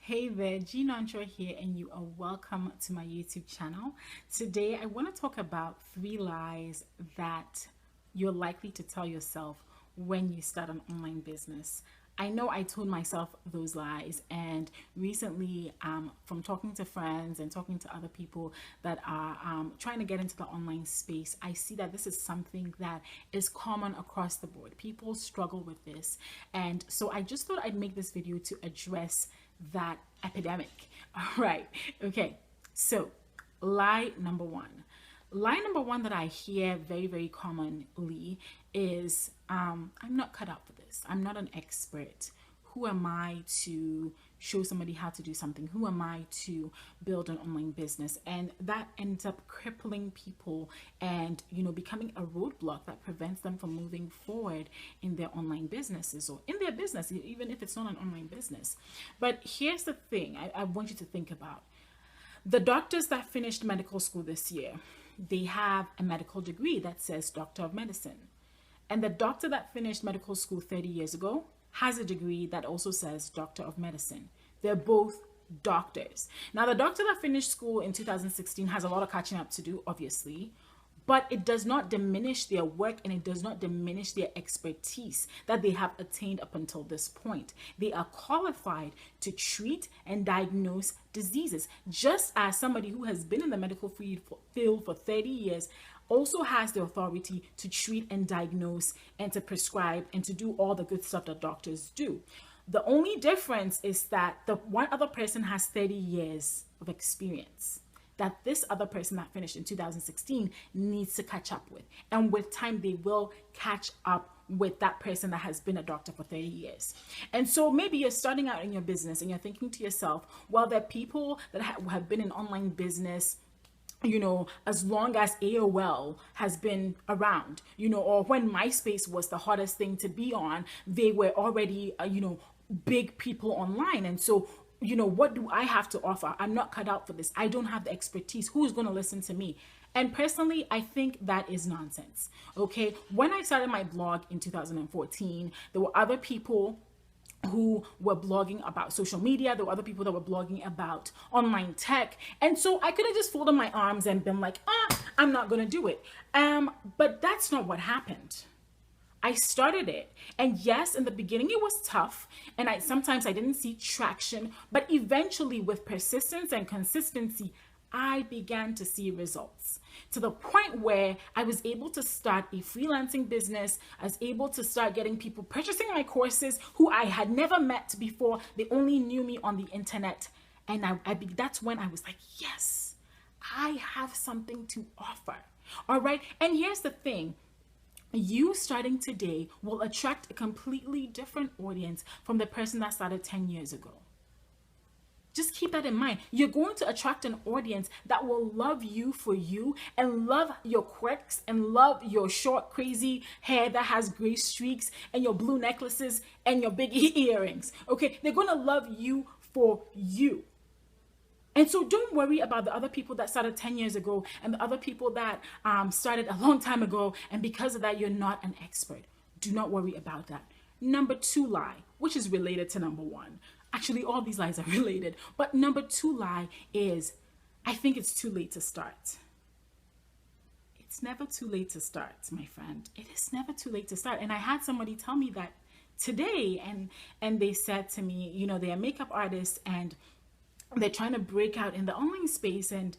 Hey there, Jean Oncho here, and you are welcome to my YouTube channel. Today, I want to talk about 3 lies that you're likely to tell yourself when you start an online business. I know I told myself those lies, and recently, from talking to friends and talking to other people that are trying to get into the online space, I see that this is something that is common across the board. People struggle with this, and so I just thought I'd make this video to address that epidemic. All right, okay, so lie number one. Lie number one that I hear very, very commonly is I'm not cut out for this. I'm not an expert. Who am I to show somebody how to do something? Who am I to build an online business? And that ends up crippling people and, becoming a roadblock that prevents them from moving forward in their online businesses or in their business, even if it's not an online business. But here's the thing I want you to think about. The doctors that finished medical school this year, they have a medical degree that says Doctor of Medicine. And the doctor that finished medical school 30 years ago has a degree that also says Doctor of Medicine. They're both doctors. Now, the doctor that finished school in 2016 has a lot of catching up to do, obviously, but it does not diminish their work and it does not diminish their expertise that they have attained up until this point. They are qualified to treat and diagnose diseases, just as somebody who has been in the medical field for 30 years also has the authority to treat and diagnose and to prescribe and to do all the good stuff that doctors do. The only difference is that the one other person has 30 years of experience that this other person that finished in 2016 needs to catch up with. And with time, they will catch up with that person that has been a doctor for 30 years. And so maybe you're starting out in your business and you're thinking to yourself, well, there are people that have been in online business as long as AOL has been around, or when MySpace was the hottest thing to be on, they were already, big people online. And so, what do I have to offer? I'm not cut out for this. I don't have the expertise. Who's going to listen to me? And personally, I think that is nonsense. Okay. When I started my blog in 2014, there were other people who were blogging about social media. There were other people that were blogging about online tech. And so I could have just folded my arms and been like, I'm not going to do it. But that's not what happened. I started it. And yes, in the beginning, it was tough. And sometimes I didn't see traction. But eventually, with persistence and consistency, I began to see results to the point where I was able to start a freelancing business. I was able to start getting people purchasing my courses who I had never met before. They only knew me on the internet. And that's when I was like, yes, I have something to offer. All right. And here's the thing. You starting today will attract a completely different audience from the person that started 10 years ago. Just keep that in mind. You're going to attract an audience that will love you for you and love your quirks and love your short, crazy hair that has gray streaks and your blue necklaces and your big earrings. Okay, they're going to love you for you. And so don't worry about the other people that started 10 years ago and the other people that started a long time ago. And because of that, you're not an expert. Do not worry about that. Number 2 lie, which is related to number 1. Actually, all these lies are related. But number 2 lie is, I think it's too late to start. It's never too late to start, my friend. It is never too late to start. And I had somebody tell me that today. And they said to me, they're a makeup artist and they're trying to break out in the online space. And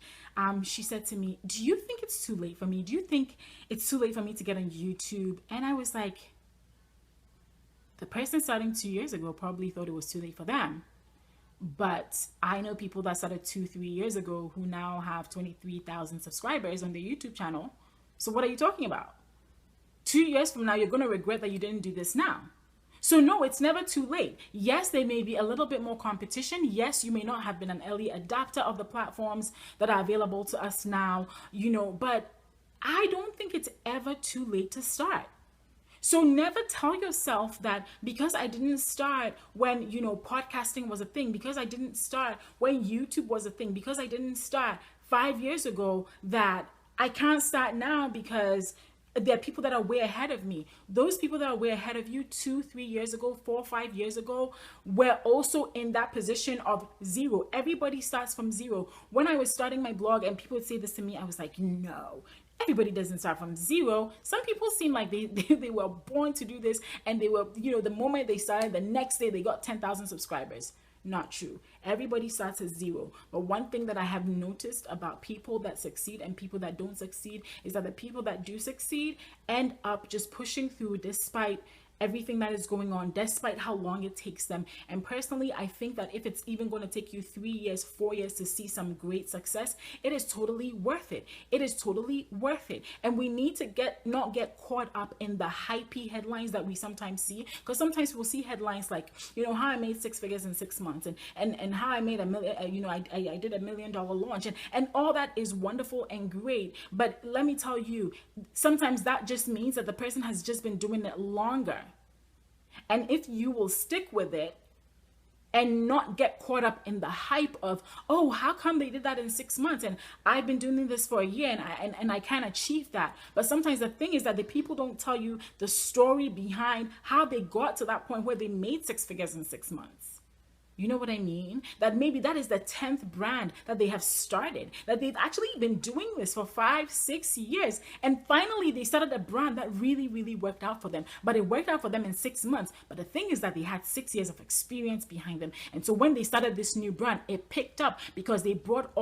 she said to me, do you think it's too late for me? Do you think it's too late for me to get on YouTube? And I was like, the person starting 2 years ago probably thought it was too late for them. But I know people that started 2-3 years ago who now have 23,000 subscribers on their YouTube channel. So what are you talking about? 2 years from now, you're going to regret that you didn't do this now. So no, it's never too late. Yes, there may be a little bit more competition. Yes, you may not have been an early adopter of the platforms that are available to us now, but I don't think it's ever too late to start. So never tell yourself that because I didn't start when, podcasting was a thing, because I didn't start when YouTube was a thing, because I didn't start 5 years ago, that I can't start now because There are people that are way ahead of me. Those people that are way ahead of you 2-3 years ago, 4-5 years ago, were also in that position of zero. Everybody starts from zero. When I was starting my blog and people would say this to me, I was like, no, everybody doesn't start from zero. Some people seem like they were born to do this, and they were, the moment they started, the next day they got 10,000 subscribers. Not true. Everybody starts at zero. But one thing that I have noticed about people that succeed and people that don't succeed is that the people that do succeed end up just pushing through despite everything that is going on, despite how long it takes them. And personally, I think that if it's even going to take you 3 years, 4 years to see some great success, it is totally worth it. It is totally worth it. And we need to not get caught up in the hypey headlines that we sometimes see, because sometimes we'll see headlines like, how I made 6 figures in 6 months, and how I made $1 million, I did $1 million launch, and all that is wonderful and great. But let me tell you, sometimes that just means that the person has just been doing it longer. And if you will stick with it and not get caught up in the hype of, oh, how come they did that in 6 months? And I've been doing this for a year and I can't achieve that. But sometimes the thing is that the people don't tell you the story behind how they got to that point where they made 6 figures in 6 months. You know what I mean? That maybe that is the 10th brand that they have started, that they've actually been doing this for 5-6 years. And finally, they started a brand that really, really worked out for them. But it worked out for them in 6 months. But the thing is that they had 6 years of experience behind them. And so when they started this new brand, it picked up because they brought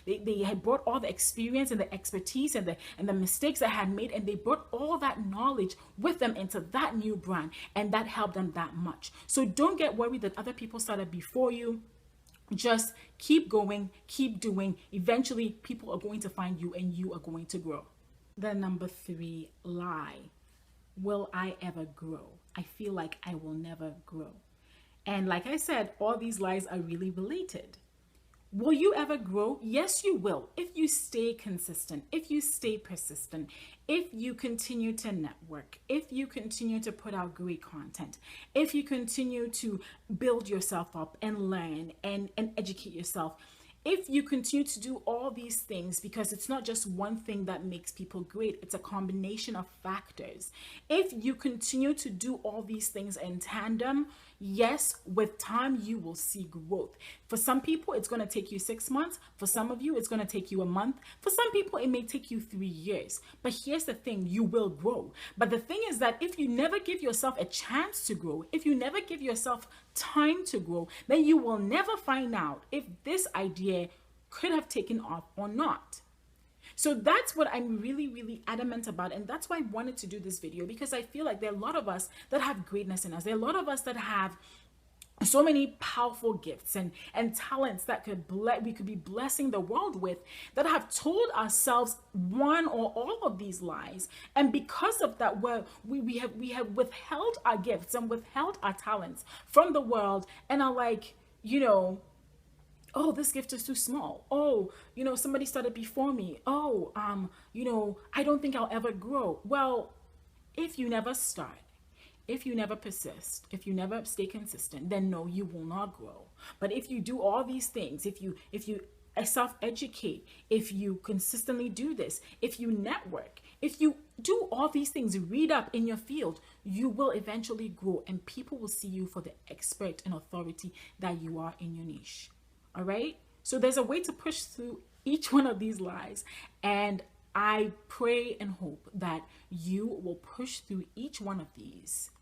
they had brought all the experience and the expertise and the mistakes they had made, and they brought all that knowledge with them into that new brand. And that helped them that much. So don't get worried that other people started before you. Just keep going, keep doing. Eventually people are going to find you and you are going to grow. The number 3 lie: will I ever grow? I feel like I will never grow. And like I said, all these lies are really related. Will you ever grow? Yes, you will. If you stay consistent, if you stay persistent, if you continue to network, if you continue to put out great content, if you continue to build yourself up and learn and educate yourself, if you continue to do all these things, because it's not just one thing that makes people great, it's a combination of factors. If you continue to do all these things in tandem, yes, with time you will see growth. For some people, it's going to take you 6 months. For some of you, it's going to take you a month. For some people, it may take you 3 years. But here's the thing, you will grow. But the thing is that if you never give yourself a chance to grow, if you never give yourself time to grow, then you will never find out if this idea could have taken off or not. So that's what I'm really, really adamant about. And that's why I wanted to do this video, because I feel like there are a lot of us that have greatness in us. There are a lot of us that have so many powerful gifts and talents that we could be blessing the world with, that have told ourselves one or all of these lies. And because of that, we have withheld our gifts and withheld our talents from the world, and are like, oh, this gift is too small. Oh, somebody started before me. Oh, I don't think I'll ever grow. Well, if you never start, if you never persist, if you never stay consistent, then no, you will not grow. But if you do all these things, if you self-educate, if you consistently do this, if you network, if you do all these things, read up in your field, you will eventually grow, and people will see you for the expert and authority that you are in your niche. All right. So there's a way to push through each one of these lies. And I pray and hope that you will push through each one of these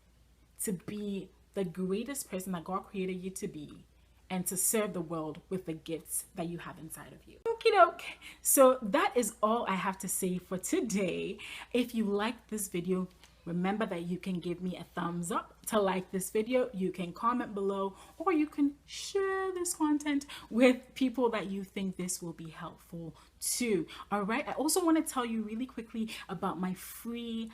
to be the greatest person that God created you to be, and to serve the world with the gifts that you have inside of you. Okie doke. So that is all I have to say for today. If you liked this video, remember that you can give me a thumbs up to like this video. You can comment below, or you can share this content with people that you think this will be helpful to. All right. I also want to tell you really quickly about my free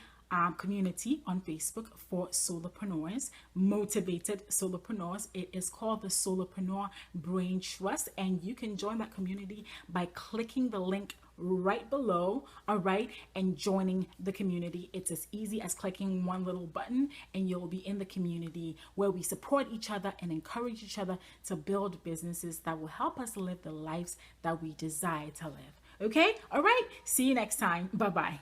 community on Facebook for solopreneurs, motivated solopreneurs. It is called the Solopreneur Brain Trust, and you can join that community by clicking the link right below, all right, and joining the community. It's as easy as clicking one little button, and you'll be in the community where we support each other and encourage each other to build businesses that will help us live the lives that we desire to live. Okay, all right, see you next time. Bye-bye.